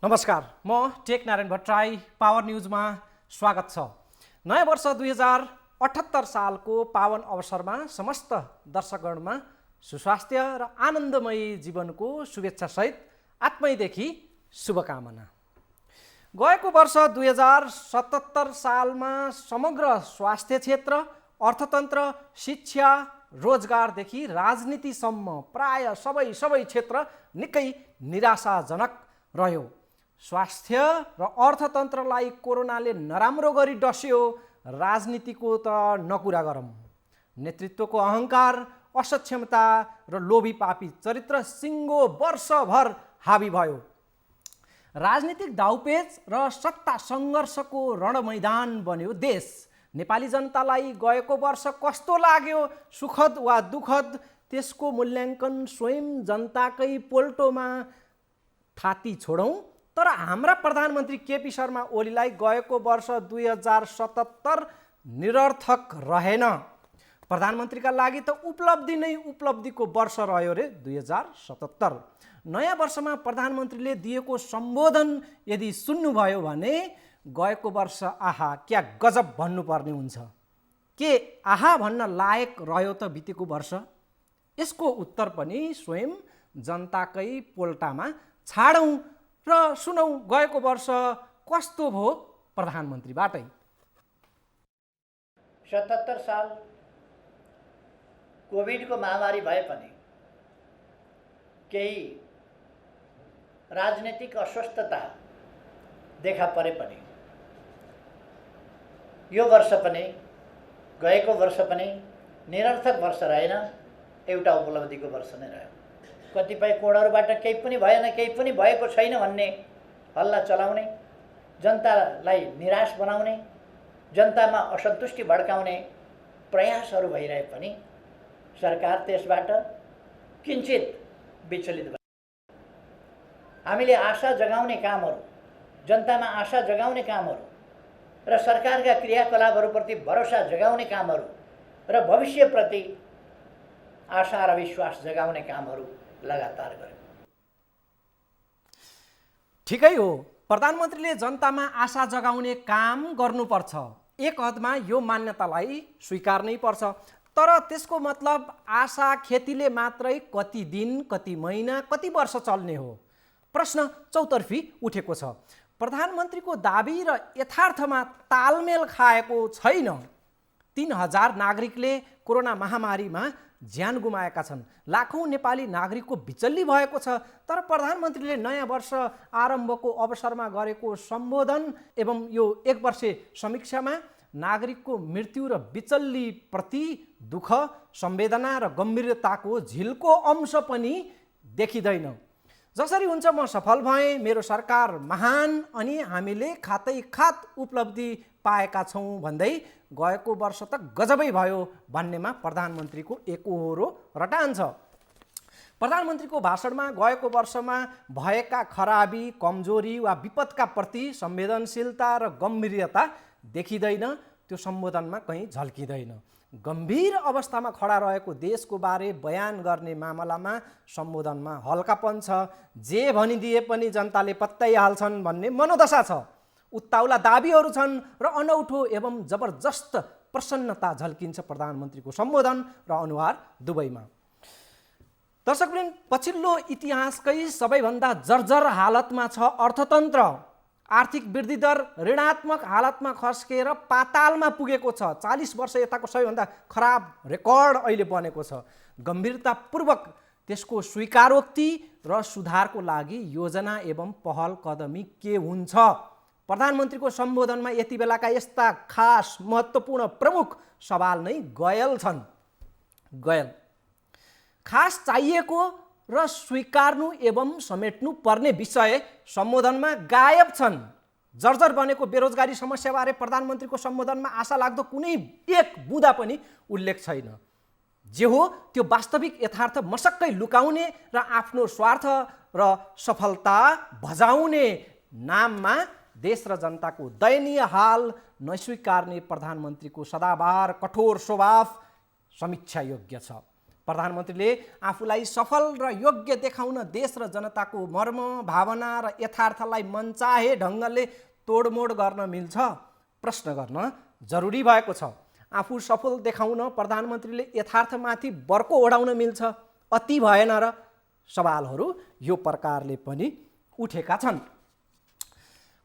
नमस्कार, म टेकनारायण भट्टराई। पावर न्यूजमा स्वागत छ। नयाँ वर्ष 2078 सालको पावन अवसरमा समस्त दर्शकगणमा सुस्वास्थ्य र आनन्दमयी जीवनको शुभेच्छासहित आत्मैदेखि शुभकामना। गएको वर्ष 2077 सालमा समग्र स्वास्थ्य क्षेत्र, अर्थतन्त्र, शिक्षा, रोजगारदेखि राजनीतिसम्म प्राय सबै क्षेत्र निकै निराशाजनक रह्यो। स्वास्थ्य र अर्थतन्त्रलाई कोरोनाले नराम्रो गरी डस्यो, राजनीतिको त नकुरा गरौँ। नेतृत्वको अहङ्कार, असक्षमता र लोभी पापी चरित्र सिङ्गो वर्षभर हावी भयो। राजनीतिक दाउपेच र सत्ता सङ्घर्षको रणमैदान बन्यो देश। नेपाली जनतालाई गएको वर्ष कस्तो लाग्यो, सुखद वा दुखद, त्यसको मूल्याङ्कन स्वयं जनताकै पोल्टोमा थाती छोडौँ। तर हाम्रा प्रधानमन्त्री केपी शर्मा ओलीलाई गएको वर्ष 2077 निरर्थक रहेन। प्रधानमन्त्रीका लागि त उपलब्धि नै उपलब्धिको वर्ष रह्यो रे 2077। नयाँ वर्षमा प्रधानमन्त्रीले दिएको सम्बोधन यदि सुन्नुभयो भने गएको वर्ष आहा क्या गजब भन्नुपर्ने हुन्छ। के आहा भन्न लायक रह्यो त बितेको वर्ष? यसको उत्तर पनि स्वयं जनताकै पोल्टामा छाडौँ र सुनौ गएको वर्ष कस्तो भयो प्रधानमन्त्रीबाटै। 77 साल कोभिडको महामारी भए पनि, केही राजनीतिक अस्वस्थता देखा परे पनि, यो वर्ष पनि गएको वर्ष पनि निरर्थक वर्ष रहेन, एउटा उपलब्धिको वर्ष नै रह्यो। कतिपय कोणहरूबाट केही पनि भएन, केही पनि भएको छैन भन्ने हल्ला चलाउने, जनतालाई निराश बनाउने, जनतामा असन्तुष्टि भड्काउने प्रयासहरू भइरहे पनि सरकार त्यसबाट किञ्चित विचलित भयो। हामीले आशा जगाउने कामहरू, जनतामा आशा जगाउने कामहरू र सरकारका क्रियाकलापहरूप्रति भरोसा जगाउने कामहरू र भविष्यप्रति आशा र विश्वास जगाउने कामहरू लगातार गर्यो। ठिकै हो, प्रधानमन्त्रीले जनतामा आशा जगाउने काम गर्नुपर्छ। एक हदमा यो मान्यतालाई स्वीकार्नै पर्छ। तर त्यसको मतलब आशा खेतीले मात्रै कति दिन, कति महिना, कति वर्ष चल्ने हो? प्रश्न चौतर्फी उठेको छ। प्रधानमन्त्रीको दाबी र यथार्थमा तालमेल खाएको छैन। 3000 नागरिकले कोरोना महामारीमा ज्यान गुमाएका छन्। लाखौँ नेपाली नागरिकको बिचल्ली भएको छ। तर प्रधानमन्त्रीले नयाँ वर्ष आरम्भको अवसरमा गरेको सम्बोधन एवं यो एक वर्षे समीक्षामा नागरिकको मृत्यु र बिचल्ली प्रति दुःख, संवेदना र गम्भीरताको झिल्को अंश पनि देखिँदैन। जसरी हुन्छ म सफल भएँ, मेरो सरकार महान अनि हामीले खातै खात उपलब्धि पाएका छौँ भन्दै गएको वर्ष त गजबै भयो भन्नेमा प्रधानमन्त्रीको एकोहोरो रटान छ। प्रधानमन्त्रीको भाषणमा गएको वर्षमा भएका खराबी, कमजोरी वा विपदका प्रति संवेदनशीलता र गम्भीरता देखिँदैन। त्यो सम्बोधनमा कहीँ झल्किँदैन। गम्भीर अवस्थामा खडा रहेको देशको बारे बयान गर्ने मामलामा सम्बोधनमा हल्कापन छ। जे भनिदिए पनि जनताले पत्याइहाल्छन् भन्ने मनोदशा छ। उत्ताउला दाबीहरू छन् र अनौठो एवं जबरजस्त प्रसन्नता झल्किन्छ प्रधानमन्त्रीको सम्बोधन र अनुहार दुवैमा। दर्शकवृन्द, पछिल्लो इतिहासकै सबैभन्दा जर्जर हालतमा छ अर्थतन्त्र। आर्थिक वृद्धि दर ऋणात्मक हालतमा खस्केर पातालमा पुगेको छ। 40 वर्ष यताको सबैभन्दा खराब रेकर्ड अहिले बनेको छ। गम्भीरतापूर्वक त्यसको स्वीकारोक्ति र सुधारको लागि योजना एवं पहल कदमी के हुन्छ? प्रधानमन्त्रीको सम्बोधनमा यति बेलाका यस्ता खास महत्त्वपूर्ण प्रमुख सवाल नै गयल छन्। गयल खास चाहिएको र स्वीकार्नु एवं समेट्नु पर्ने विषय सम्बोधनमा गायब छन्। जर्जर बनेको बेरोजगारी समस्याबारे प्रधानमन्त्रीको सम्बोधनमा आशा लाग्दो कुनै एक बुँदा पनि उल्लेख छैन। जे हो त्यो वास्तविक यथार्थ मसक्कै लुकाउने र आफ्नो स्वार्थ र सफलता भजाउने नाममा देश र जनताको दयनीय हाल नस्वीकार्ने प्रधानमन्त्रीको सदाबहार कठोर स्वभाव समीक्षा योग्य छ। प्रधानमन्त्रीले आफूलाई सफल र योग्य देखाउन देश र जनताको मर्म भावना र यथार्थलाई मनचाहे ढङ्गले तोडमोड गर्न मिल्छ प्रश्न गर्न जरुरी भएको छ। आफू सफल देखाउन प्रधानमन्त्रीले यथार्थमाथि बर्को ओढाउन मिल्छ, अति भएन र? सवालहरू यो प्रकारले पनि उठेका छन्।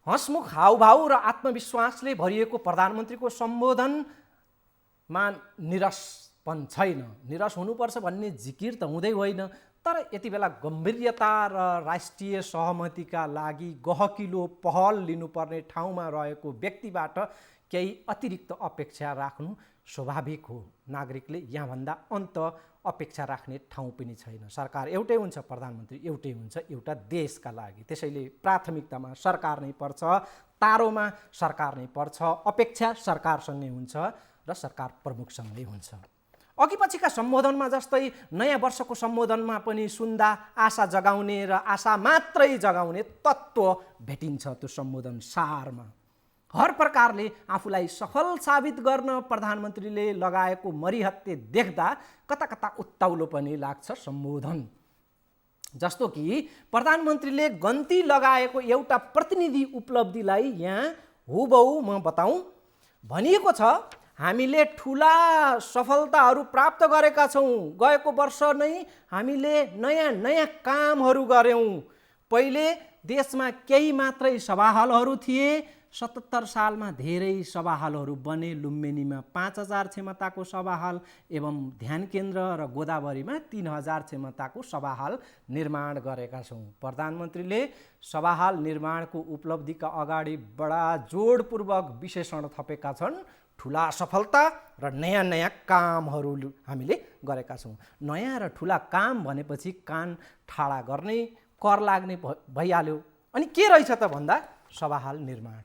हँसमुख हाउभाउ र आत्मविश्वासले भरिएको प्रधानमन्त्रीको सम्बोधनमा निरसपन छैन। निरस हुनुपर्छ भन्ने जिकिर त हुँदै होइन, तर यति बेला गम्भीर्यता र राष्ट्रिय सहमतिका लागि गहकिलो पहल लिनुपर्ने ठाउँमा रहेको व्यक्तिबाट केही अतिरिक्त अपेक्षा राख्नु स्वाभाविक हो। नागरिकले यहाँभन्दा अन्त अपेक्षा राख्ने ठाउँ पनि छैन। सरकार एउटै हुन्छ, प्रधानमन्त्री एउटै हुन्छ, एउटा देशका लागि। त्यसैले प्राथमिकतामा सरकार नै पर्छ, तारोमा सरकार नै पर्छ, अपेक्षा सरकारसँगै हुन्छ र सरकार प्रमुखसँगै हुन्छ। अघि पछिका सम्बोधनमा जस्तै नयाँ वर्षको सम्बोधनमा पनि सुन्दा आशा जगाउने र आशा मात्रै जगाउने तत्त्व भेटिन्छ त्यो सम्बोधन सारमा। हर प्रकारले आफूलाई सफल साबित गर्न प्रधानमन्त्रीले लगाएको मरिहत्ते देख्दा कता कता उत्ताउलो पनि लाग्छ सम्बोधन। जस्तो कि प्रधानमन्त्रीले गन्ती लगाएको एउटा प्रतिनिधि उपलब्धिलाई यहाँ हुबहु म बताउँ। भनिएको छ, हामीले ठुला सफलताहरू प्राप्त गरेका छौँ। गएको वर्ष नै हामीले नयाँ नयाँ कामहरू गऱ्यौँ। पहिले देशमा केही मात्रै सभाहालहरू थिए, 77 सालमा धेरै सभाहालहरू बने। लुम्बिनीमा 5000 क्षमताको सभाहाल एवं ध्यान केन्द्र र गोदावरीमा 3000 क्षमताको सभाहाल निर्माण गरेका छौँ। प्रधानमन्त्रीले सभाहाल निर्माणको उपलब्धिका अगाडि बडा जोडपूर्वक विशेषण थपेका छन्। ठुला सफलता र नयाँ नयाँ कामहरू हामीले गरेका छौँ। नयाँ र ठुला काम भनेपछि कान ठाडा गर्ने, कर लाग्ने भइहाल्यो। अनि के रहेछ त भन्दा सभाहाल निर्माण।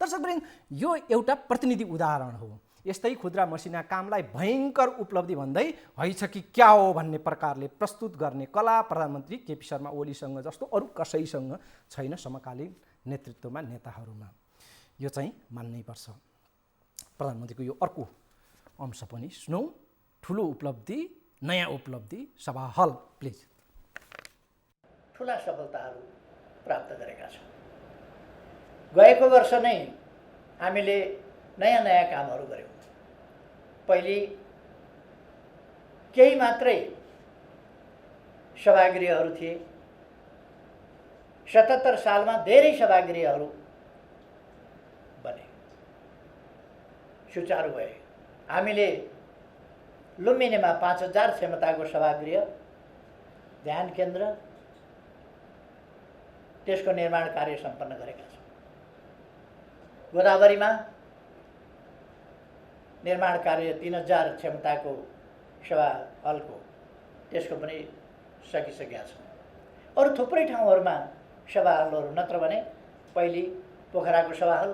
दर्शकवृन्द, यो एउटा प्रतिनिधि उदाहरण हो। यस्तै खुद्रा मसिना कामलाई भयङ्कर उपलब्धि भन्दै हैछ कि क्या हो भन्ने प्रकारले प्रस्तुत गर्ने कला प्रधानमन्त्री केपी शर्मा ओलीसँग जस्तो अरू कसैसँग छैन समकालीन नेतृत्वमा नेताहरूमा। यो चाहिँ मान्नै पर्छ। प्रधानमन्त्रीको यो अर्को अंश पनि सुनौँ। ठुलो उपलब्धि, नयाँ उपलब्धि, सभाहाल प्लिज। ठुला सफलताहरू प्राप्त गरेका छौँ। गएको वर्ष नै हामीले नयाँ नयाँ कामहरू गऱ्यौँ। पहिले केही मात्रै सभागृहहरू थिए। 77 सालमा धेरै सभागृहहरू बने, सुचारू भए। हामीले लुम्बिनीमा 5000 क्षमताको सभागृह, ध्यान केन्द्र, त्यसको निर्माण कार्य सम्पन्न गरेका छौँ। गोदावरीमा निर्माण कार्य 3000 क्षमताको सभा हलको, त्यसको पनि सकिसकेका छौँ। अरू थुप्रै ठाउँहरूमा सभा हलहरू नत्र भने पहिले पोखराको सभा हल,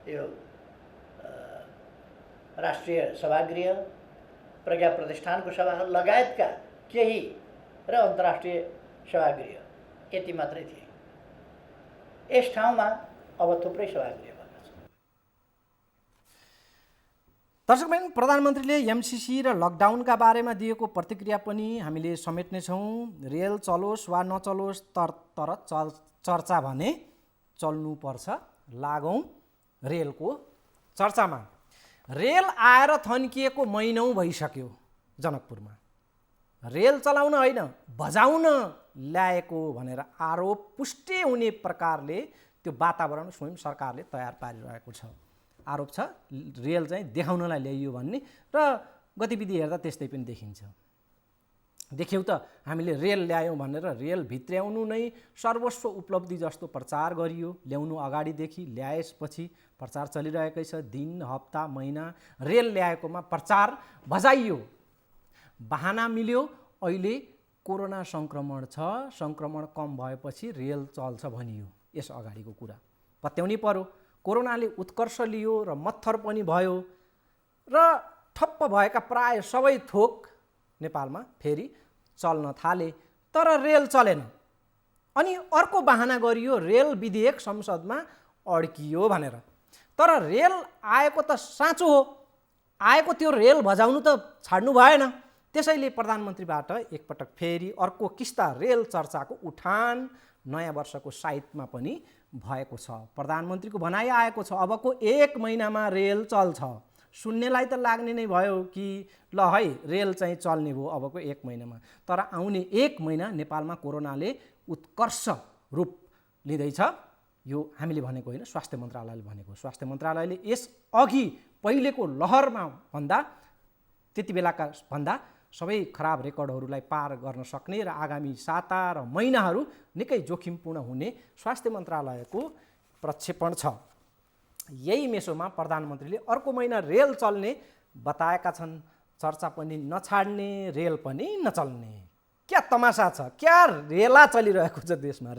यो राष्ट्रिय सभागृह, प्रज्ञा प्रतिष्ठानको सभा हल लगायतका केही र अन्तर्राष्ट्रिय सभागृह यति मात्रै थिए। यस ठाउँमा अब थुप्रै सभागृह बन्नेछ। दर्शकवृन्द, प्रधानमन्त्रीले एमसिसी र लकडाउनका बारेमा दिएको प्रतिक्रिया पनि हामीले समेट्नेछौँ। रेल चलोस् वा नचलोस् तर चर्चा भने चल्नुपर्छ। लागौँ रेलको चर्चामा। रेल आएर थन्किएको महिनौँ भइसक्यो जनकपुरमा। रेल चलाउन होइन, बजाउन ल्याएको भनेर आरोप पुष्टि हुने प्रकारले त्यो वातावरण स्वयं सरकारले तयार पारिरहेको छ। आरोप छ रेल चाहिँ देखाउनलाई ल्याइयो भन्ने, र गतिविधि हेर्दा त्यस्तै पनि देखिन्छ। देख्यौ त हामीले रेल ल्यायौँ भनेर रेल भित्र्याउनु नै सर्वस्व उपलब्धि जस्तो प्रचार गरियो। ल्याउनु अगाडिदेखि ल्याएपछि प्रचार चलिरहेकै छ। दिन, हप्ता, महिना रेल ल्याएकोमा प्रचार बजाइयो। बहाना मिल्यो। अहिले कोरोना सङ्क्रमण छ, सङ्क्रमण कम भएपछि रेल चल्छ भनियो। यस अगाडिको कुरा पत्याउनै पर्यो। कोरोनाले उत्कर्ष लियो र मत्थर पनि भयो र ठप्प भएका प्राय सबै थोक नेपालमा फेरि चल्न थाले, तर रेल चलेन। अनि अर्को बहाना गरियो रेल विधेयक संसदमा अड्कियो भनेर। तर रेल आएको त साँचो हो, आएको त्यो रेल भजाउनु त छाड्नु भएन। त्यसैले प्रधानमन्त्रीबाट एकपटक फेरि अर्को किस्ता रेल चर्चाको उठान नयाँ वर्षको साइटमा पनि भएको छ। प्रधानमन्त्रीको भनाइ आएको छ अबको 1 महिनामा रेल चल्छ। सुन्नेलाई त लाग्ने नै भयो कि ल है रेल चाहिँ चल्ने भयो अबको 1 महिनामा। तर आउने 1 महिना नेपालमा कोरोनाले उत्कर्ष रूप लिँदैछ। यो हामीले भनेको होइन, स्वास्थ्य मन्त्रालयले भनेको। स्वास्थ्य मन्त्रालयले यस अघि पहिलेको लहरमा भन्दा त्यति बेलाका भन्दा सबै खराब रेकर्डहरूलाई पार गर्न सक्ने र आगामी साता र महिनाहरू निकै जोखिमपूर्ण हुने स्वास्थ्य मन्त्रालयको प्रक्षेपण छ। यही मेसोमा प्रधानमन्त्रीले अर्को महिना रेल चल्ने बताएका छन्। चर्चा पनि नछाड्ने, रेल पनि नचल्ने। क्या तमासा छ, क्या रेला चलिरहेको छ देशमा।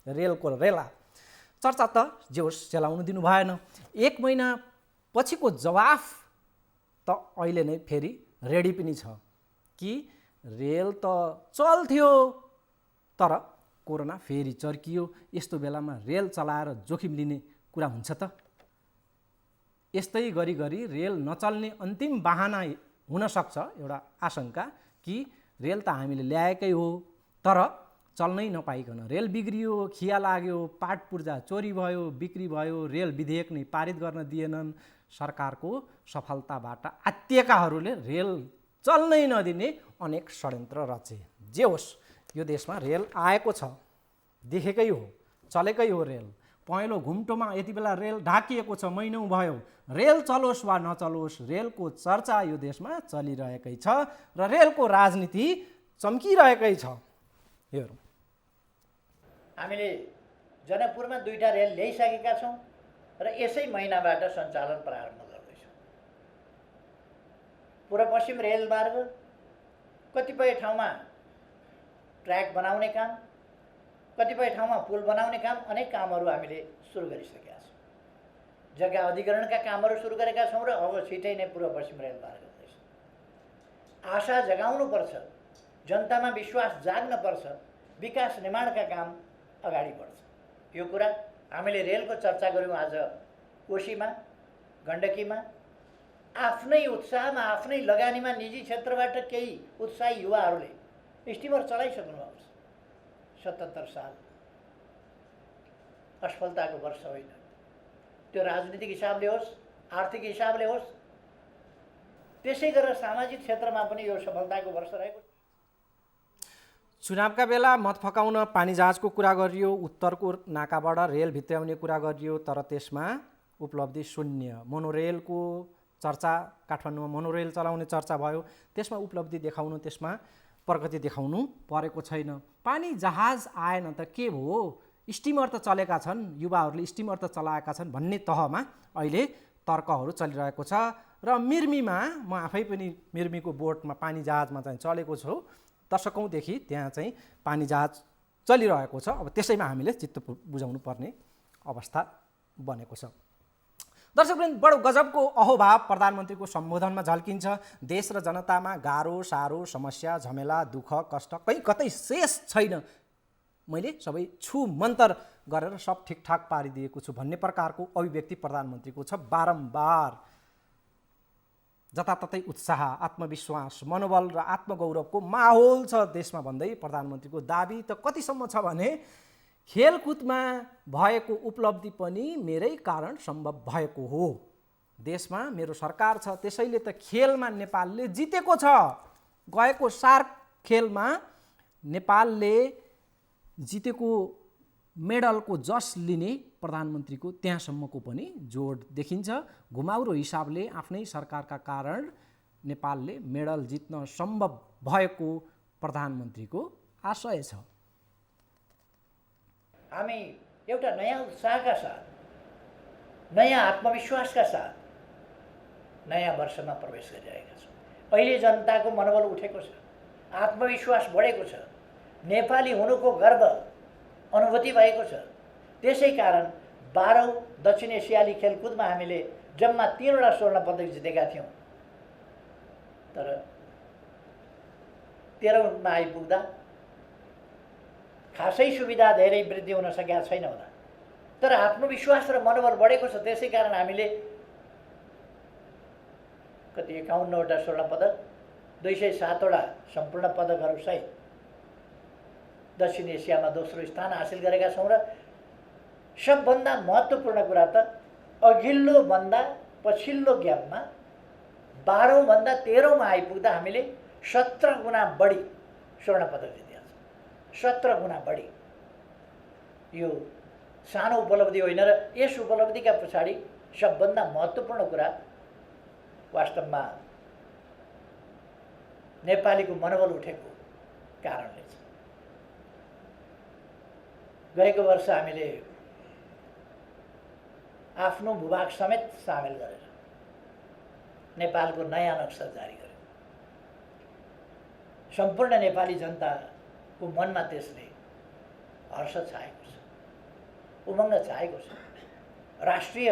रेलको रेला चर्चा त जे होस् चलाउनु दिनु भएन। 1 महिना पछिको जवाफ त अहिले नै फेरि रेडी पनि छ कि रेल त चल्थ्यो तर कोरोना फेरि चर्कियो। यस्तो बेलामा रेल चलाएर जोखिम लिने कुरा हुन्छ त? यस्तै गरी रेल नचल्ने अन्तिम बहाना हुन सक्छ एउटा आशंका कि रेल त हामीले ल्याएकै हो तर चल्नै नपाइकन रेल बिग्रियो, खिया लाग्यो, पाट पूर्जा चोरी भयो, बिक्री भयो, रेल विधेयक नै पारित गर्न दिएनन्। सरकारको सफलताबाट आत्तिएकाहरूले रेल चल्नै नदिने अनेक षड्यन्त्र रचे। जे होस् यो देशमा रेल आएको छ, देखेकै हो, चलेकै हो रेल। पहेँलो घुम्टोमा यति बेला रेल ढाकिएको छ, महिनौँ भयो। रेल चलोस् वा नचलोस् रेलको चर्चा यो देशमा चलिरहेकै छ र रेलको राजनीति चम्किरहेकै छ। हेरौँ, हामीले जनकपुरमा 2टा रेल ल्याइसकेका छौँ र यसै महिनाबाट सञ्चालन प्रारम्भ गर्दैछौँ। पूर्व पश्चिम रेलमार्ग कतिपय ठाउँमा ट्र्याक बनाउने काम, कतिपय ठाउँमा पुल बनाउने काम, अनेक कामहरू हामीले सुरु गरिसकेका छौँ। जग्गा अधिग्रहणका कामहरू सुरु गरेका छौँ र अब छिटै नै पूर्व पश्चिम रेलमार्ग गर्दैछ। आशा जगाउनुपर्छ, जनतामा विश्वास जाग्नुपर्छ, विकास निर्माणका काम अगाडि बढ्छ। यो कुरा हामीले रेलको चर्चा गऱ्यौँ आज कोशीमा, गण्डकीमा। आफ्नै उत्साहमा, आफ्नै लगानीमा निजी क्षेत्रबाट केही उत्साही युवाहरूले स्टिमर चलाइसक्नु भएको छ। 77 साल असफलताको वर्ष होइन, त्यो राजनीतिक हिसाबले होस्, आर्थिक हिसाबले होस्, त्यसै गरेर सामाजिक क्षेत्रमा पनि यो सफलताको वर्ष रहेको छ। चुनावका बेला मत फकाउन पानी जहाजको कुरा गरियो, उत्तरको नाकाबाट रेल भित्र्याउने कुरा गरियो, तर त्यसमा उपलब्धि शून्य। मोनोरेलको चर्चा, काठमाडौँमा मोनोरेल चलाउने चर्चा भयो, त्यसमा उपलब्धि देखाउनु, त्यसमा प्रगति देखाउनु परेको छैन। पानी जहाज आएन त के भयो, स्टिमर त चलेका छन्, युवाहरूले स्टिमर त चलाएका छन् भन्ने तहमा अहिले तर्कहरू चलिरहेको छ। र मिर्मीमा म आफै पनि मिर्मीको बोटमा पानी जहाजमा चाहिँ चलेको छु। दशकौँदेखि त्यहाँ चाहिँ पानी जहाज चलिरहेको छ। अब त्यसैमा हामीले चित्त बुझाउनु पर्ने अवस्था बनेको छ। दर्शकवृन्द, बडो गजबको अहोभाव प्रधानमन्त्रीको सम्बोधनमा झल्किन्छ। देश र जनतामा गाह्रो साह्रो समस्या, झमेला, दुःख, कष्ट कहीँ कतै शेष छैन। मैले सबै छु मन्तर गरेर सब ठिकठाक पारिदिएको छु भन्ने प्रकारको अभिव्यक्ति प्रधानमन्त्रीको छ। बारम्बार जताततै उत्साह, आत्मविश्वास, मनोबल र आत्मगौरवको माहौल छ देशमा भन्दै प्रधानमन्त्रीको दाबी त कतिसम्म छ भने खेलकुदमा भएको उपलब्धि पनि मेरै कारण सम्भव भएको हो। देशमा मेरो सरकार छ, त्यसैले त खेलमा नेपालले जितेको छ। गएको सार्क खेलमा नेपालले जितेको मेडलको जस लिने प्रधानमन्त्रीको त्यहाँसम्मको पनि जोड देखिन्छ। घुमाउरो हिसाबले आफ्नै सरकारका कारण नेपालले मेडल जित्न सम्भव भएको प्रधानमन्त्रीको आशय छ। हामी एउटा नयाँ उत्साहका साथ, नयाँ आत्मविश्वासका साथ नयाँ वर्षमा प्रवेश गरिरहेका छौँ। अहिले जनताको मनोबल उठेको छ, आत्मविश्वास बढेको छ, नेपाली हुनुको गर्व अनुभूति भएको छ। त्यसै कारण 12औं दक्षिण एसियाली खेलकुदमा हामीले जम्मा 3वटा स्वर्ण पदक जितेका थियौँ। तर 13औँमा आइपुग्दा खासै सुविधा धेरै वृद्धि हुन सकेका छैन होला, तर आत्मविश्वास र मनोबल बढेको छ। त्यसै कारण हामीले कति 51वटा स्वर्ण पदक, 207वटा सम्पूर्ण पदकहरूसहित दक्षिण एसियामा दोस्रो स्थान हासिल गरेका छौँ। र सबभन्दा महत्त्वपूर्ण कुरा त अघिल्लो भन्दा पछिल्लो ग्यापमा 12औं भन्दा 13औंमा आइपुग्दा हामीले 17 गुणा बढी स्वर्ण पदक जितेका छौँ। 17 गुणा बढी। यो सानो उपलब्धि होइन। र यस उपलब्धिका पछाडि सबभन्दा महत्त्वपूर्ण कुरा वास्तवमा नेपालीको मनोबल उठेको कारणले छ। गएको वर्ष हामीले आफ्नो भूभाग समेत सामेल गरेर नेपालको नयाँ नक्सा जारी गर्यो। सम्पूर्ण नेपाली जनताको मनमा त्यसले हर्ष छाएको छ, उमङ्ग छाएको छ, राष्ट्रिय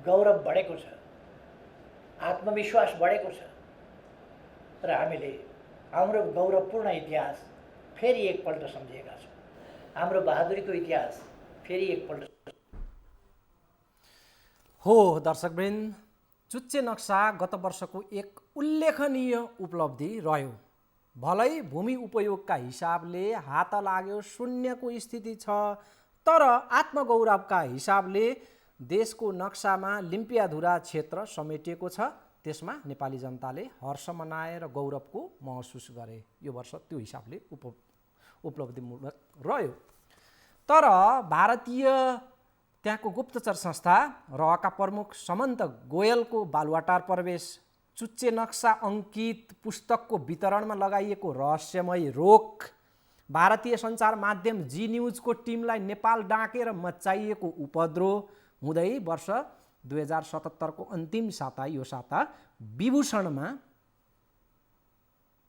गौरव बढेको छ, आत्मविश्वास बढेको छ। र हामीले हाम्रो गौरवपूर्ण इतिहास फेरि एकपल्ट सम्झेका छौँ। हाम्रो बहादुरीको इतिहास फेरि एकपल्ट हो। दर्शकवृन्द, चुच्चे नक्सा गत वर्षको एक उल्लेखनीय उपलब्धि रह्यो। भलै भूमि उपयोगका हिसाबले हात लाग्यो शून्यको स्थिति छ, तर आत्मगौरवका हिसाबले देशको नक्सामा लिम्पियाधुरा क्षेत्र समेटिएको छ। त्यसमा नेपाली जनताले हर्ष मनाए र गौरवको महसुस गरे। यो वर्ष त्यो हिसाबले उपलब्धिमूलक रह्यो। तर भारतीय त्यहाँको गुप्तचर संस्था रहका प्रमुख समन्त गोयलको बालुवाटार प्रवेश, चुच्चे नक्सा अङ्कित पुस्तकको वितरणमा लगाइएको रहस्यमय रोक, भारतीय सञ्चार माध्यम जी न्युजको टिमलाई नेपाल डाकेर मचाइएको उपद्रो हुँदै वर्ष 2077 को अन्तिम साता, यो साता विभूषणमा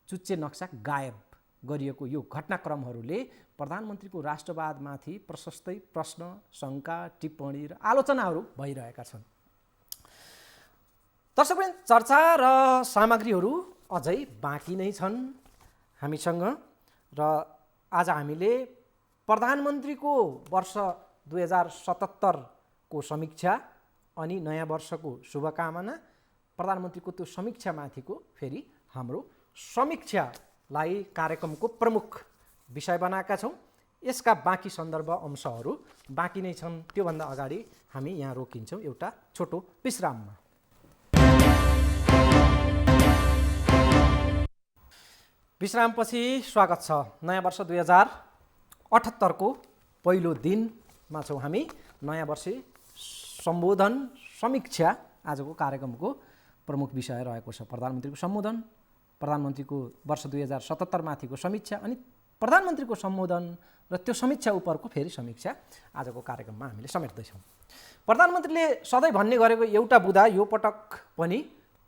चुच्चे नक्सा गायब गरिएको यो घटनाक्रमहरूले प्रधानमन्त्रीको राष्ट्रवादमाथि प्रशस्तै प्रश्न, शङ्का, टिप्पणी र आलोचनाहरू भइरहेका छन्। दर्शकवृन्द, चर्चा र सामग्रीहरू अझै बाँकी नै छन् हामीसँग। र आज हामीले प्रधानमन्त्रीको वर्ष 2077 को समीक्षा अनि नयाँ वर्षको शुभकामना, प्रधानमन्त्रीको त्यो समीक्षामाथिको फेरि हाम्रो समीक्षालाई कार्यक्रमको प्रमुख विषय बनाएका छौँ। यसका बाँकी सन्दर्भ अंशहरू बाँकी नै छन्। त्योभन्दा अगाडि हामी यहाँ रोकिन्छौँ एउटा छोटो विश्राममा। विश्रामपछि स्वागत छ। नयाँ वर्ष 2078 को पहिलो दिनमा छौँ हामी। नयाँ वर्ष सम्बोधन समीक्षा आजको कार्यक्रमको प्रमुख विषय रहेको छ। प्रधानमन्त्रीको सम्बोधन, प्रधानमन्त्रीको वर्ष 2077 माथिको समीक्षा अनि प्रधानमन्त्रीको सम्बोधन र त्यो समीक्षा उपरको फेरि समीक्षा आजको कार्यक्रममा हामीले समेट्दैछौँ। प्रधानमन्त्रीले सधैँ भन्ने गरेको एउटा बुँदा यो पटक पनि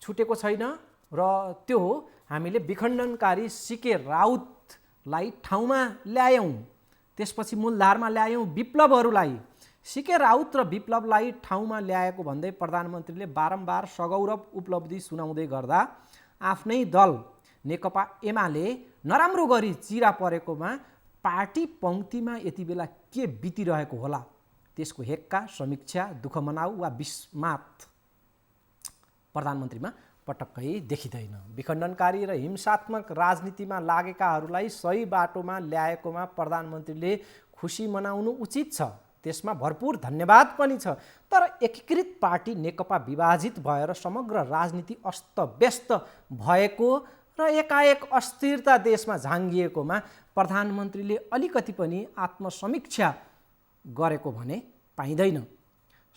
छुटेको छैन र त्यो हो हामीले विखण्डनकारी सीके राउतलाई ठाउँमा ल्यायौँ, त्यसपछि मूलधारमा ल्यायौँ विप्लवहरूलाई। सीके राउत र विप्लवलाई ठाउँमा ल्याएको भन्दै प्रधानमन्त्रीले बारम्बार सगौरव उपलब्धि सुनाउँदै गर्दा आफ्नै दल नेकपा एमाले नराम्रो गरी चिरा परेकोमा पार्टी पङ्क्तिमा यति बेला के बितिरहेको होला, त्यसको हेक्का, समीक्षा, दुःख मनाउ वा विस्मात प्रधानमन्त्रीमा पटक्कै देखिँदैन। विखण्डनकारी र हिंसात्मक राजनीतिमा लागेकाहरूलाई सही बाटोमा ल्याएकोमा प्रधानमन्त्रीले खुसी मनाउनु उचित छ, त्यसमा भरपूर धन्यवाद पनि छ। तर एकीकृत पार्टी नेकपा विभाजित भएर समग्र राजनीति अस्तव्यस्त भएको र एकाएक अस्थिरता देशमा झाङ्गिएकोमा प्रधानमन्त्रीले अलिकति पनि आत्मसमीक्षा गरेको भने पाइँदैन।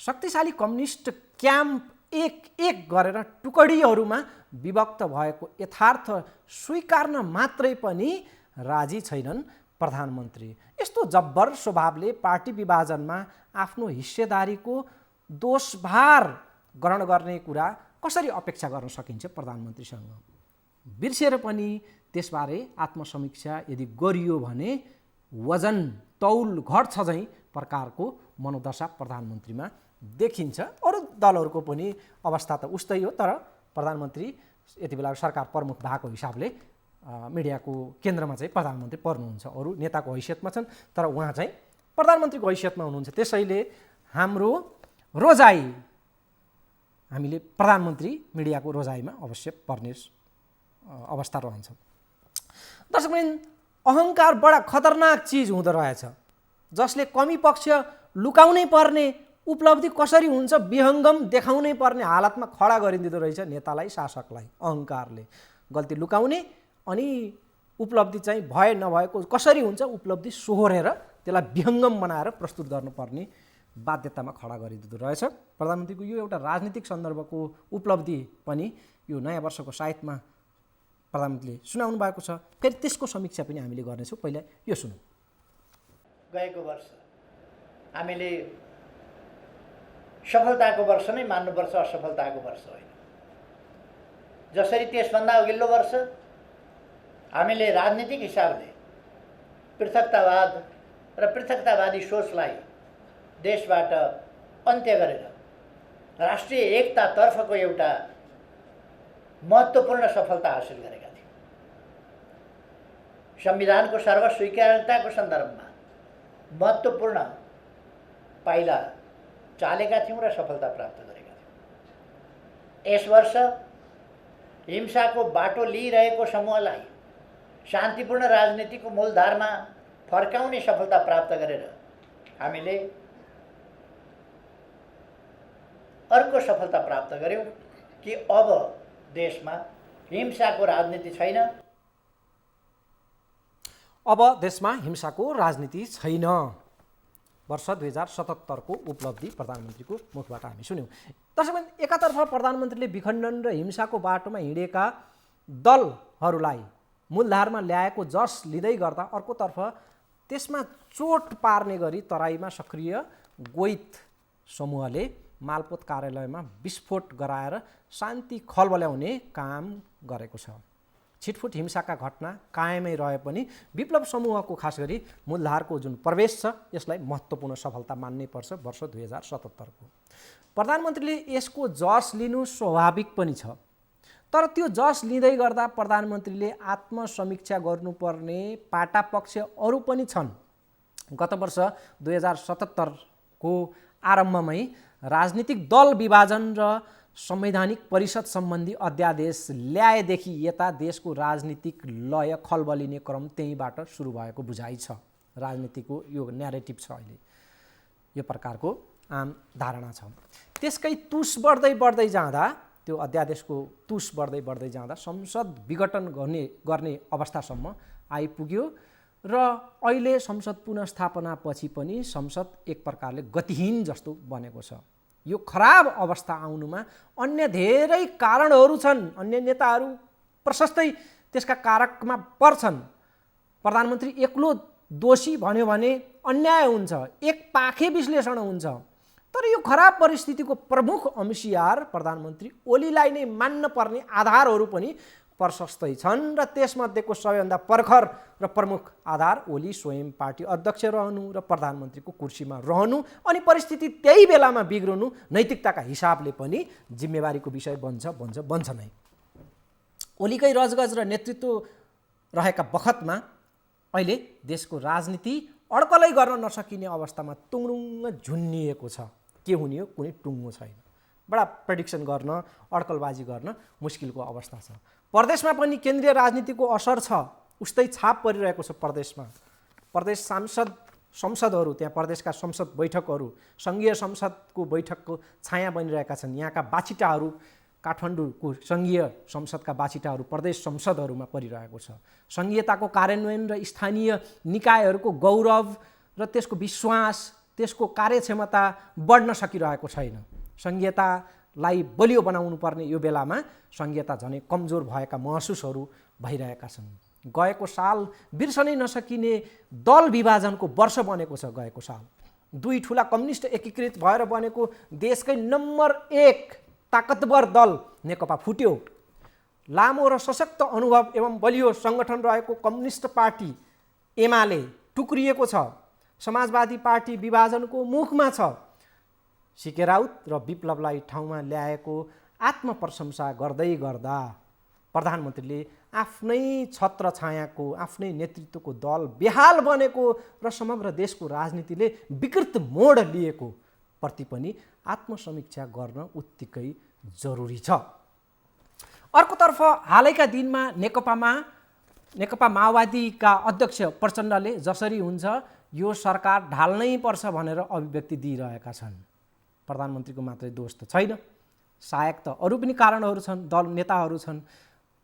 शक्तिशाली कम्युनिस्ट क्याम्प एक एक गरेर टुकडीहरूमा विभक्त भएको यथार्थ स्वीकार्न मात्रै पनि राजी छैनन् प्रधानमन्त्री। यस्तो जब्बर स्वभावले पार्टी विभाजनमा आफ्नो हिस्सेदारीको दोषभार ग्रहण गर्ने कुरा कसरी अपेक्षा गर्न सकिन्छ प्रधानमन्त्रीसँग? बिर्सेर पनि त्यसबारे आत्मसमीक्षा यदि गरियो भने वजन तौल घट्छ झैँ प्रकारको मनोदशा प्रधानमन्त्रीमा देखिन्छ। अरू दलहरूको पनि अवस्था त उस्तै हो, तर प्रधानमन्त्री यति बेला सरकार प्रमुख भएको हिसाबले मिडियाको केन्द्रमा चाहिँ प्रधानमन्त्री पर्नुहुन्छ। अरू नेताको हैसियतमा छन्, तर उहाँ चाहिँ प्रधानमन्त्रीको हैसियतमा हुनुहुन्छ। त्यसैले हाम्रो रोजाइ, हामीले प्रधानमन्त्री मिडियाको रोजाइमा अवश्य पर्ने अवस्था रहन्छ। दर्शकवृन्द, अहङ्कार बडा खतरनाक चिज हुँदो रहेछ, जसले कमी पक्ष लुकाउनै पर्ने, उपलब्धि कसरी हुन्छ विहङ्गम देखाउनै पर्ने हालतमा खडा गरिदिँदो रहेछ नेतालाई, शासकलाई। अहङ्कारले गल्ती लुकाउने अनि उपलब्धि चाहिँ भए नभएको कसरी हुन्छ उपलब्धि सोहोरेर त्यसलाई विहङ्गम बनाएर प्रस्तुत गर्नुपर्ने बाध्यतामा खडा गरिदिँदो रहेछ। प्रधानमन्त्रीको यो एउटा राजनीतिक सन्दर्भको उपलब्धि पनि यो नयाँ वर्षको सायदमा प्रधानमन्त्रीले सुनाउनु भएको छ। फेरि त्यसको समीक्षा पनि हामीले गर्नेछौँ। पहिला यो सुनौँ। गएको वर्ष हामीले सफलताको वर्ष नै मान्नुपर्छ, असफलताको वर्ष होइन। जसरी त्यसभन्दा अघिल्लो वर्ष हामीले राजनीतिक हिसाबले पृथकतावाद र पृथकतावादी सोचलाई देशबाट अन्त्य गरेर राष्ट्रिय एकतातर्फको एउटा महत्त्वपूर्ण सफलता हासिल गरेका थियौँ। संविधानको सर्वस्वीकार्यताको सन्दर्भमा महत्त्वपूर्ण पाइला चालेका थियौँ र सफलता प्राप्त गरेका थियौँ। यस वर्ष हिंसाको बाटो लिइरहेको समूहलाई शान्तिपूर्ण राजनीतिको मूलधारमा फर्काउने सफलता प्राप्त गरेर हामीले अर्को सफलता प्राप्त गर्यौँ कि अब देशमा हिंसाको राजनीति छैन। अब देशमा हिंसाको राजनीति छैन। वर्ष 2077 को उपलब्धि प्रधानमन्त्रीको मुखबाट हामी सुन्यौँ। दर्शकवृन्द, एकातर्फ प्रधानमन्त्रीले विखण्डन र हिंसाको बाटोमा हिँडेका दलहरूलाई मूलधारमा ल्याएको जस लिँदै गर्दा अर्कोतर्फ त्यसमा चोट पार्ने गरी तराईमा सक्रिय गोइत समूहले मालपोत कार्यालयमा विस्फोट गराएर शान्ति खलबल्याउने काम गरेको छ। छिटफुट हिंसाका घटना कायमै रहे पनि विप्लव समूहको खास गरी मूलधारको जुन प्रवेश छ यसलाई महत्त्वपूर्ण सफलता मान्नै पर्छ। वर्ष 2077 को प्रधानमन्त्रीले यसको जस लिनु स्वाभाविक पनि छ, तर त्यो जस लिँदै गर्दा प्रधानमन्त्रीले आत्मसमीक्षा गर्नुपर्ने पाटापक्ष अरू पनि छन्। गत वर्ष 2077 को आरम्भमै राजनीतिक दल विभाजन र संवैधानिक परिषद सम्बन्धी अध्यादेश ल्याएदेखि यता देशको राजनीतिक लय खलबलिने क्रम त्यहीँबाट सुरु भएको बुझाइ छ। राजनीतिको यो न्यारेटिभ छ, अहिले यो प्रकारको आम धारणा छ। त्यसकै तुस बढ्दै जाँदा, त्यो अध्यादेशको तुस बढ्दै जाँदा संसद विघटन गर्ने अवस्थासम्म आइपुग्यो र अहिले संसद पुनर्स्थापना पछि पनि संसद एक प्रकारले गतिहीन जस्तो बनेको छ। यो खराब अवस्था आउनुमा अन्य धेरै कारणहरू छन्। अन्य नेताहरू प्रशस्तै त्यसका कारकमा पर्छन्। प्रधानमन्त्री एक्लो दोषी भन्यो भने अन्याय हुन्छ, एक पाखे विश्लेषण हुन्छ। तर यो खराब परिस्थितिको प्रमुख अंशियार प्रधानमन्त्री ओलीलाई नै मान्न पर्ने आधारहरू पनि प्रशस्तै छन् र त्यसमध्येको सबैभन्दा प्रखर र प्रमुख आधार ओली स्वयं पार्टी अध्यक्ष रहनु र प्रधानमन्त्रीको कुर्सीमा रहनु अनि परिस्थिति त्यही बेलामा बिग्रनु नैतिकताका हिसाबले पनि जिम्मेवारीको विषय बन्छ नै। ओलीकै रजगज र नेतृत्व रहेका बखतमा अहिले देशको राजनीति अड्कलै गर्न नसकिने अवस्थामा तुङरुङ्ग झुन्निएको छ। के हुने हो कुनै टुङ्गो छैन। बडा प्रेडिक्सन गर्न, अड्कलबाजी गर्न मुस्किलको अवस्था छ। प्रदेशमा पनि केन्द्रीय राजनीतिको असर छ, उस्तै छाप परिरहेको छ। प्रदेश संसदहरू, त्यहाँ प्रदेशका संसद बैठकहरू, सङ्घीय संसदको बैठकको छाया बनिरहेका छन्। यहाँका बाछिटाहरू, काठमाडौँको सङ्घीय संसदका बाछिटाहरू प्रदेश संसदहरूमा परिरहेको छ। सङ्घीयताको कार्यान्वयन र स्थानीय निकायहरूको गौरव र त्यसको विश्वास, त्यसको कार्यक्षमता बढ्न सकिरहेको छैन। सङ्घीयतालाई बलियो बनाउनु पर्ने यो बेलामा सङ्घीयता झनै कमजोर भएका महसुसहरू भइरहेका छन्। गएको साल बिर्सनै नसकिने दल विभाजनको वर्ष बनेको छ। गएको साल दुई ठुला कम्युनिस्ट एकीकृत भएर बनेको देशकै नम्बर 1 ताकतवर दल नेकपा फुट्यो। लामो र सशक्त अनुभव एवं बलियो सङ्गठन रहेको कम्युनिस्ट पार्टी एमाले टुक्रिएको छ। समाजवादी पार्टी विभाजनको मुखमा छ। सीके राउत र विप्लवलाई ठाउँमा ल्याएको आत्मप्रशंसा गर्दै गर्दा प्रधानमन्त्रीले आफ्नै छत्र छायाको, आफ्नै नेतृत्वको दल बेहाल बनेको र समग्र देशको राजनीतिले विकृत मोड लिएको प्रति पनि आत्मसमीक्षा गर्न उत्तिकै जरुरी छ। अर्कोतर्फ हालैका दिनमा नेकपा माओवादीका अध्यक्ष प्रचण्डले जसरी हुन्छ यो सरकार ढाल्नै पर्छ भनेर अभिव्यक्ति दिइरहेका छन्। प्रधानमन्त्रीको मात्रै दोष त छैन, सायद त अरू पनि कारणहरू छन्, दल नेताहरू छन्।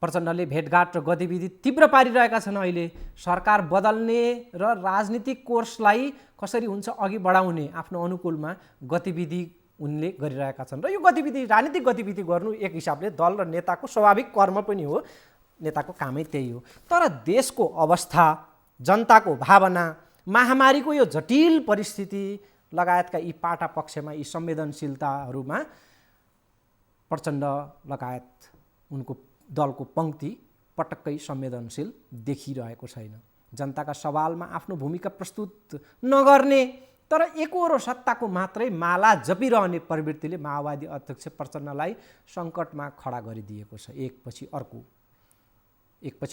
प्रचण्डले भेटघाट र गतिविधि तीव्र पारिरहेका छन्। अहिले सरकार बदल्ने र राजनीतिक कोर्सलाई कसरी हुन्छ अघि बढाउने आफ्नो अनुकूलमा गतिविधि उनले गरिरहेका छन् र यो गतिविधि राजनीतिक गतिविधि गर्नु एक हिसाबले दल र नेताको स्वाभाविक कर्म पनि हो, नेताको कामै त्यही हो। तर देशको अवस्था, जनताको भावना, महामारीको यो जटिल परिस्थिति लगायतका यी पाटा पक्षमा, यी संवेदनशीलताहरूमा प्रचण्ड लगायत उनको दलको पङ्क्ति पटक्कै संवेदनशील देखिरहेको छैन। जनताका सवालमा आफ्नो भूमिका प्रस्तुत नगर्ने तर एकहोरो सत्ताको मात्रै माला जपिरहने प्रवृत्तिले माओवादी अध्यक्ष प्रचण्डलाई सङ्कटमा खडा गरिदिएको छ। एकपछि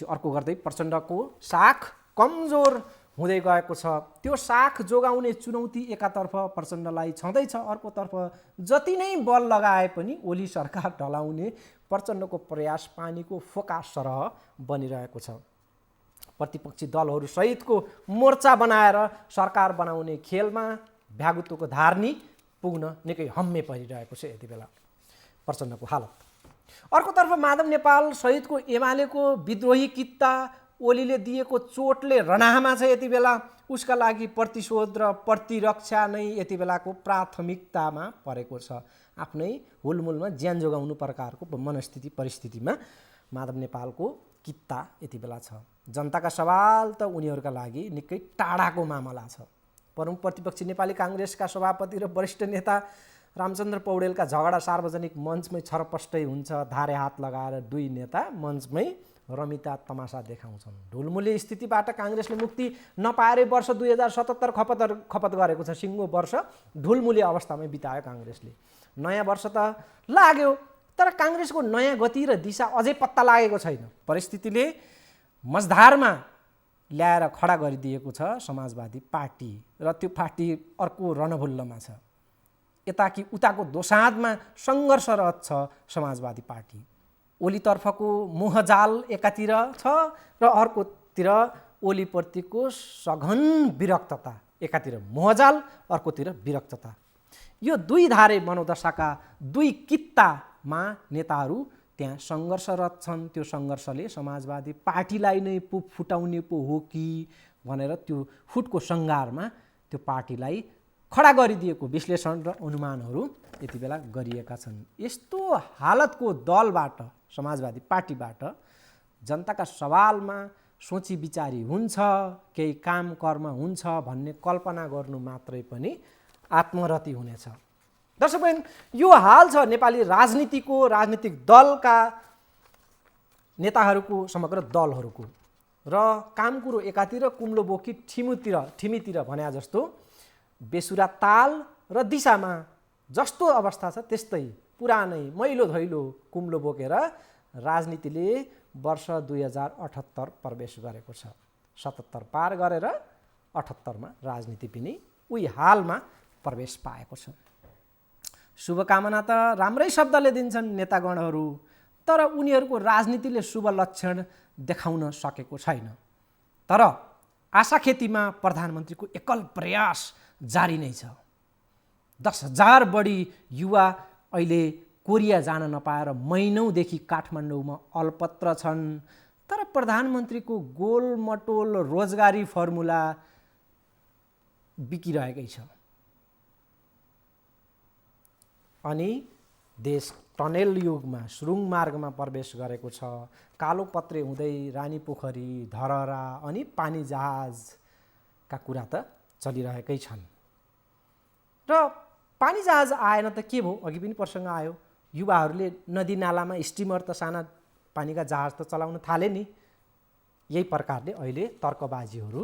अर्को गर्दै प्रचण्डको साख कमजोर हुँदै गएको छ। त्यो साख जोगाउने चुनौती एकातर्फ प्रचण्डलाई छँदैछ, अर्कोतर्फ जति नै बल लगाए पनि ओली सरकार ढलाउने प्रचण्डको प्रयास पानीको फोका सरह बनिरहेको छ। प्रतिपक्षी दलहरू सहितको मोर्चा बनाएर सरकार बनाउने खेलमा भ्यागुतोको धार्नी पुग्न निकै हम्मे परिरहेको छ यति बेला प्रचण्डको हालत। अर्कोतर्फ माधव नेपाल सहितको एमालेको विद्रोही कित्ता ओलीले दिएको चोटले रणाहमा छ यति बेला। उसका लागि प्रतिशोध र प्रतिरक्षा नै यति बेलाको प्राथमिकतामा परेको छ। आफ्नै हुलमुलमा ज्यान जोगाउनु प्रकारको मनस्थिति परिस्थितिमा माधव नेपालको कित्ता यति बेला छ। जनताका सवाल त उनीहरूका लागि निकै टाढाको मामला छ। परम प्रतिपक्षी नेपाली काङ्ग्रेसका सभापति र वरिष्ठ नेता रामचन्द्र पौडेलका झगडा सार्वजनिक मञ्चमै छरपष्टै हुन्छ। धारे हात लगाएर दुई नेता मञ्चमै रमिता तमासा देखाउँछन्। ढुलमुले स्थितिबाट काङ्ग्रेसले मुक्ति नपाएर वर्ष 2077 खपत गरेको छ। सिङ्गो वर्ष ढुलमुले अवस्थामै बितायो काङ्ग्रेसले। नयाँ वर्ष त लाग्यो तर काङ्ग्रेसको नयाँ गति र दिशा अझै पत्ता लागेको छैन। परिस्थितिले मझधारमा ल्याएर खडा गरिदिएको छ समाजवादी पार्टी र त्यो पार्टी अर्को रणभुल्लमा छ। यता कि उताको दोसाँधमा सङ्घर्षरत छ समाजवादी पार्टी। ओलीतर्फको मोहजाल एकातिर छ र अर्कोतिर ओलीप्रतिको सघन विरक्तता। एकातिर मोहजाल, अर्कोतिर विरक्तता। यो दुई धारे मनोदशाका दुई कित्तामा नेताहरू त्यहाँ सङ्घर्षरत छन्। त्यो सङ्घर्षले समाजवादी पार्टीलाई नै फुटाउने पो हो कि भनेर त्यो फुटको सङ्घारमा त्यो पार्टीलाई खडा गरिदिएको विश्लेषण र अनुमानहरू यति बेला गरिएका छन्। यस्तो हालतको दलबाट, समाजवादी पार्टीबाट जनताका सवालमा सोची विचारी हुन्छ, केही काम कर्म हुन्छ भन्ने कल्पना गर्नु मात्रै पनि आत्मरति हुनेछ। दर्शकवृन्द, यो हाल छ नेपाली राजनीतिक दलका नेताहरूको, समग्र दलहरूको। र काम कुरो एकातिर कुम्लो बोकी ठिमीतिर भन्या जस्तो बेसुरा ताल र दिशामा जस्तो अवस्था छ त्यस्तै पुरानै मैलो धैलो कुम्लो बोकेर राजनीतिले वर्ष 2078 प्रवेश गरेको छ। 77 पार गरेर 78मा राजनीति पनि उही हालमा प्रवेश पाएको छ। शुभकामना त राम्रै शब्दले दिन्छन् नेतागणहरू, तर उनीहरूको राजनीतिले शुभ लक्षण देखाउन सकेको छैन। तर आशा खेतीमा प्रधानमन्त्रीको एकल प्रयास जारी नै छ। 10,000 बढी युवा अहिले कोरिया जान नपाएर महिनौदेखि काठमाडौँमा अल्पत्र छन्। तर प्रधानमन्त्रीको गोलमटोल रोजगारी फर्मुला बिकिरहेकै छ अनि देश टनेल युगमा, सुरुङ मार्गमा प्रवेश गरेको छ। कालोपत्रे हुँदै रानीपोखरी, धरहरा अनि पानी जहाजका कुरा त चलिरहेकै छन्। र पानी जहाज आएन त के भयो? अघि पनि प्रसङ्ग आयो, युवाहरूले नदी नालामा स्टिमर त साना पानीका जहाज त चलाउन थाले नि। यही प्रकारले अहिले तर्कबाजीहरू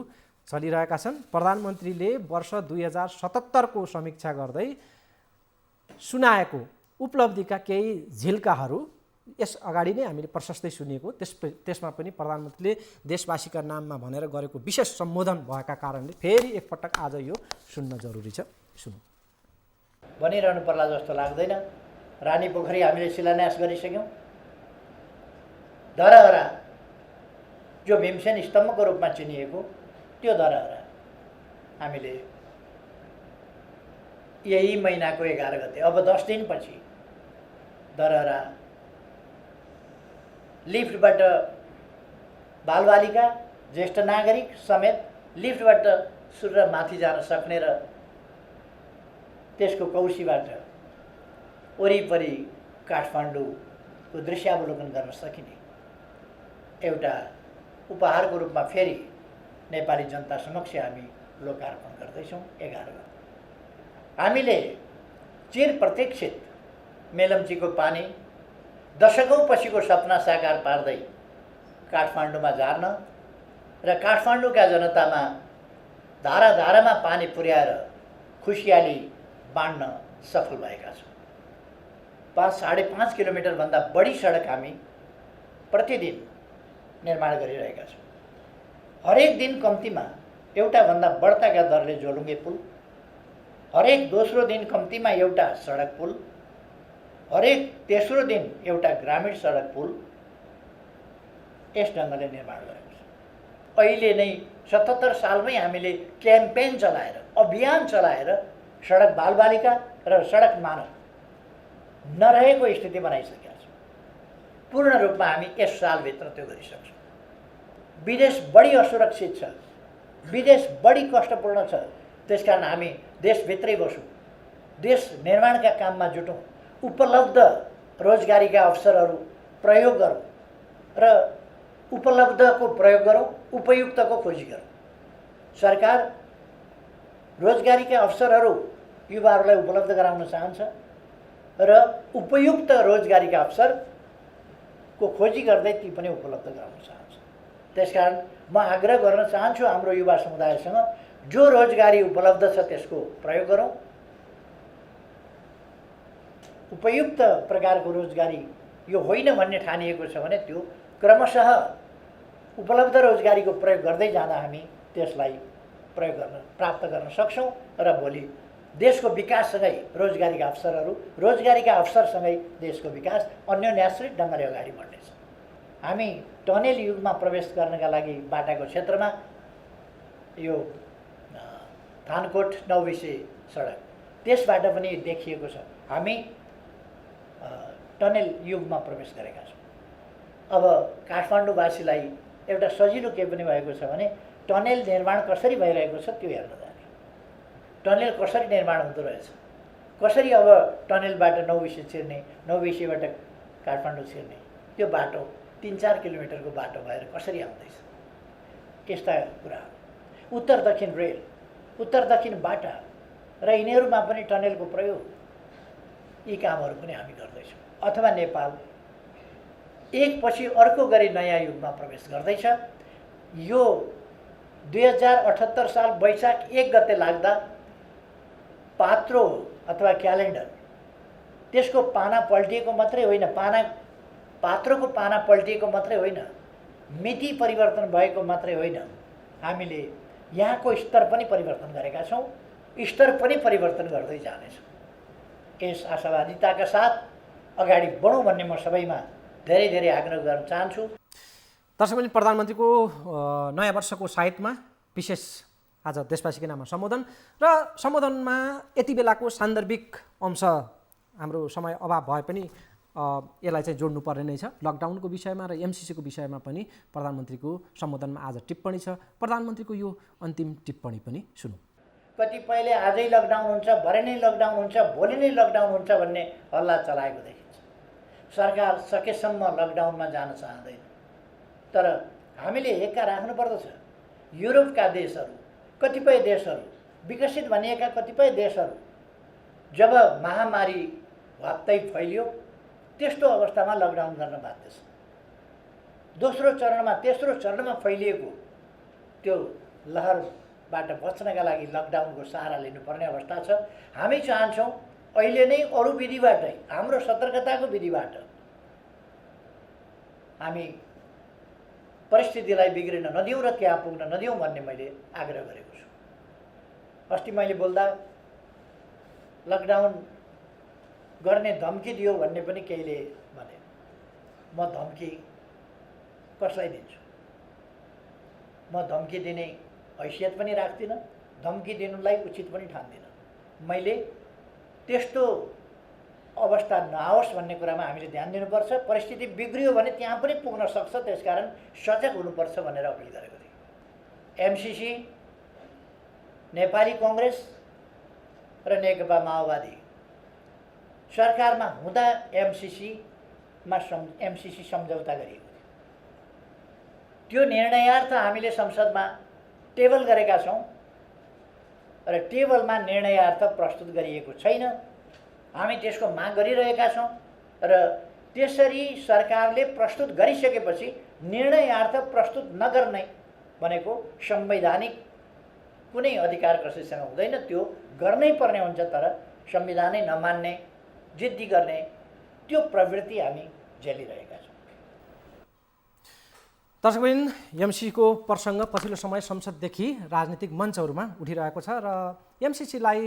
चलिरहेका छन्। प्रधानमन्त्रीले वर्ष 2077 को समीक्षा गर्दै सुनाएको उपलब्धिका केही झिल्काहरू यस अगाडि नै हामीले प्रशस्तै सुनिएको। त्यसमा पनि प्रधानमन्त्रीले देशवासीका नाममा भनेर गरेको विशेष सम्बोधन भएका कारणले फेरि एकपटक आज यो सुन्न जरुरी छ। सुनौँ। भनिरहनु पर्ला जस्तो लाग्दैन। रानी पोखरी हामीले शिलान्यास गरिसक्यौँ। धरहरा जो भीमसेन स्तम्भको रूपमा चिनिएको त्यो धरहरा हामीले यही महिनाको 11 गते, अब 10 दिनपछि धरहरा लिफ्टबाट बालबालिका ज्येष्ठ नागरिक समेत लिफ्टबाट सुर माथि जान सक्ने र त्यसको कौशीबाट वरिपरि काठमाडौँको दृश्यावलोकन गर्न सकिने एउटा उपहारको रूपमा फेरि नेपाली जनता समक्ष हामी लोकार्पण गर्दैछौँ। 11 गते हामीले चिर प्रतीक्षित मेलम्चीको पानी दशकौँ पछिको सपना साकार पार्दै काठमाडौँमा झार्न र काठमाडौँका जनतामा धारा धारामा पानी पुर्याएर खुसियाली बाँड्न सफल भएका छौँ। 5.5 किलोमिटरभन्दा बढी सडक हामी प्रतिदिन निर्माण गरिरहेका छौँ। हरेक दिन कम्तीमा एउटाभन्दा बढ्ताका दरले झोलुङ्गे पुल, हरेक दोस्रो दिन कम्तीमा एउटा सडक पुल, हरेक तेस्रो दिन एउटा ग्रामीण सडक पुल यस ढङ्गले निर्माण गरेको छ। अहिले नै 77 सालमै हामीले क्याम्पेन चलाएर, अभियान चलाएर सडक बालबालिका र सडक मानव नरहेको स्थिति बनाइसकेका छौँ। पूर्ण रूपमा हामी यस सालभित्र त्यो गरिसक्छौँ। विदेश बढी असुरक्षित छ, विदेश बढी कष्टपूर्ण छ, त्यसकारण हामी देशभित्रै बसौँ, देश निर्माणका काममा जुटौँ, उपलब्ध रोजगारीका अवसरहरू प्रयोग गरौँ र उपलब्धको प्रयोग गरौँ, उपयुक्तको खोजी गरौँ। सरकार रोजगारीका अवसरहरू युवाहरूलाई उपलब्ध गराउन चाहन्छ र उपयुक्त रोजगारीका अवसरको खोजी गर्दै ती पनि उपलब्ध गराउन चाहन्छ। त्यसकारण म आग्रह गर्न चाहन्छु हाम्रो युवा समुदायसँग, जो रोजगारी उपलब्ध छ त्यसको प्रयोग गरौँ। उपयुक्त प्रकारको रोजगारी यो होइन भन्ने ठानिएको छ भने त्यो क्रमशः उपलब्ध रोजगारीको प्रयोग गर्दै जाँदा हामी त्यसलाई प्रयोग गर्न प्राप्त गर्न सक्छौँ र भोलि देशको विकाससँगै रोजगारीका अवसरहरू, रोजगारीका अवसरसँगै देशको विकास अन्योन्याश्रित ढङ्गले अगाडि बढ्नेछ। हामी टनेल युगमा प्रवेश गर्नका लागि बाटाको क्षेत्रमा यो थानकोट नौबिसे सडक त्यसबाट पनि देखिएको छ हामी टनेल युगमा प्रवेश गरेका छौँ। अब काठमाडौँवासीलाई एउटा सजिलो के पनि भएको छ भने टनेल निर्माण कसरी भइरहेको छ त्यो हेर्न जाने, टनेल कसरी निर्माण हुँदो रहेछ, कसरी अब टनेलबाट नौबिसे छिर्ने, नौबिसेबाट काठमाडौँ छिर्ने त्यो बाटो 3-4 किलोमिटरको बाटो भएर कसरी आउँदैछ, यस्ता कुराहरू। उत्तर दक्षिण रेल, उत्तर दक्षिण बाटा र यिनीहरूमा पनि टनेलको प्रयोग, यी कामहरू पनि हामी गर्दैछौँ। अथवा नेपाल एकपछि अर्को गरी नयाँ युगमा प्रवेश गर्दैछ। यो 2078 साल वैशाख 1 गते लाग्दा पात्रो अथवा क्यालेन्डर त्यसको पाना पल्टिएको मात्रै होइन, पात्रोको पाना पल्टिएको मात्रै होइन, मिति परिवर्तन भएको मात्रै होइन, हामीले यहाँको स्तर पनि परिवर्तन गरेका छौँ, स्तर पनि परिवर्तन गर्दै जानेछौँ। यस आशावादिताका साथ अगाडि बढौँ भन्ने म सबैमा धेरै धेरै आग्रह गर्न चाहन्छु। दर्शकले प्रधानमन्त्रीको नयाँ वर्षको साइटमा विशेष आज देशवासीको नाममा सम्बोधन र सम्बोधनमा यति बेलाको सान्दर्भिक अंश हाम्रो समय अभाव भए पनि यसलाई चाहिँ जोड्नुपर्ने नै छ। लकडाउनको विषयमा र एमसिसीको विषयमा पनि प्रधानमन्त्रीको सम्बोधनमा आज टिप्पणी छ। प्रधानमन्त्रीको यो अन्तिम टिप्पणी पनि सुनौँ। कतिपयले आजै लकडाउन हुन्छ, भरे नै लकडाउन हुन्छ, भोलि नै लकडाउन हुन्छ भन्ने हल्ला चलाएको देखिन्छ। सरकार सकेसम्म लकडाउनमा जान चाहँदैन, तर हामीले हेक्का राख्नुपर्दछ। युरोपका देशहरू, कतिपय देशहरू, विकसित भनिएका कतिपय देशहरू जब महामारी भत्तै फैलियो त्यस्तो अवस्थामा लकडाउन गर्न बाध्य छ। दोस्रो चरणमा, तेस्रो चरणमा फैलिएको त्यो लहरबाट बच्नका लागि लकडाउनको सहारा लिनुपर्ने अवस्था छ। हामी चाहन्छौँ अहिले नै अरू विधिबाटै, हाम्रो सतर्कताको विधिबाट हामी परिस्थितिलाई बिग्रिन नदिउँ र त्यहाँ पुग्न नदिउँ भन्ने मैले आग्रह गरेको छु। अस्ति मैले बोल्दा लकडाउन गर्ने धम्की दियो भन्ने पनि केहीले भने। म धम्की कसलाई दिन्छु? म धम्की दिने हैसियत पनि राख्दिनँ, धम्की दिनुलाई उचित पनि ठान्दिनँ। मैले त्यस्तो अवस्था नआओस् भन्ने कुरामा हामीले ध्यान दिनुपर्छ। परिस्थिति बिग्रियो भने त्यहाँ पनि पुग्न सक्छ, त्यसकारण सजग हुनुपर्छ भनेर अपिल गरेको थिएँ। एमसिसी, नेपाली कङ्ग्रेस र नेकपा माओवादी सरकारमा हुँदा एमसिसी सम्झौता गरिएको थियो। त्यो निर्णयार्थ हामीले संसदमा टेबल गरेका छौँ र टेबलमा निर्णयार्थ प्रस्तुत गरिएको छैन। हामी त्यसको माग गरिरहेका छौँ र त्यसरी सरकारले प्रस्तुत गरिसकेपछि निर्णयार्थ प्रस्तुत नगर्ने भनेको संवैधानिक कुनै अधिकार कसैसँग हुँदैन, त्यो गर्नै पर्ने हुन्छ। तर संविधानै नमान्ने, जिद्दी गर्ने त्यो प्रवृत्ति हामी झेलिरहेका छौँ। दर्शकवृन्द, एमसिसीको प्रसङ्ग पछिल्लो समय संसददेखि राजनीतिक मञ्चहरूमा उठिरहेको छ र एमसिसीलाई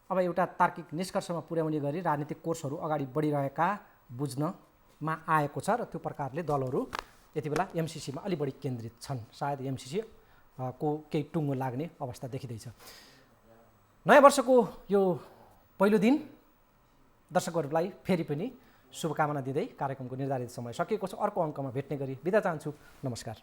अब एउटा तार्किक निष्कर्षमा पुर्याउने गरी राजनीतिक कोर्सहरू अगाडि बढिरहेका बुझ्नमा आएको छ र त्यो प्रकारले दलहरू यति बेला एमसिसीमा अलि बढी केन्द्रित छन्। सायद एमसिसी को केही टुङ्गो लाग्ने अवस्था देखिँदैछ। नयाँ वर्षको यो पहिलो दिन दर्शकहरूलाई फेरि पनि शुभकामना दिँदै कार्यक्रमको निर्धारित समय सकिएको छ। अर्को अङ्कमा भेट्ने गरी बिदा चाहन्छु। नमस्कार।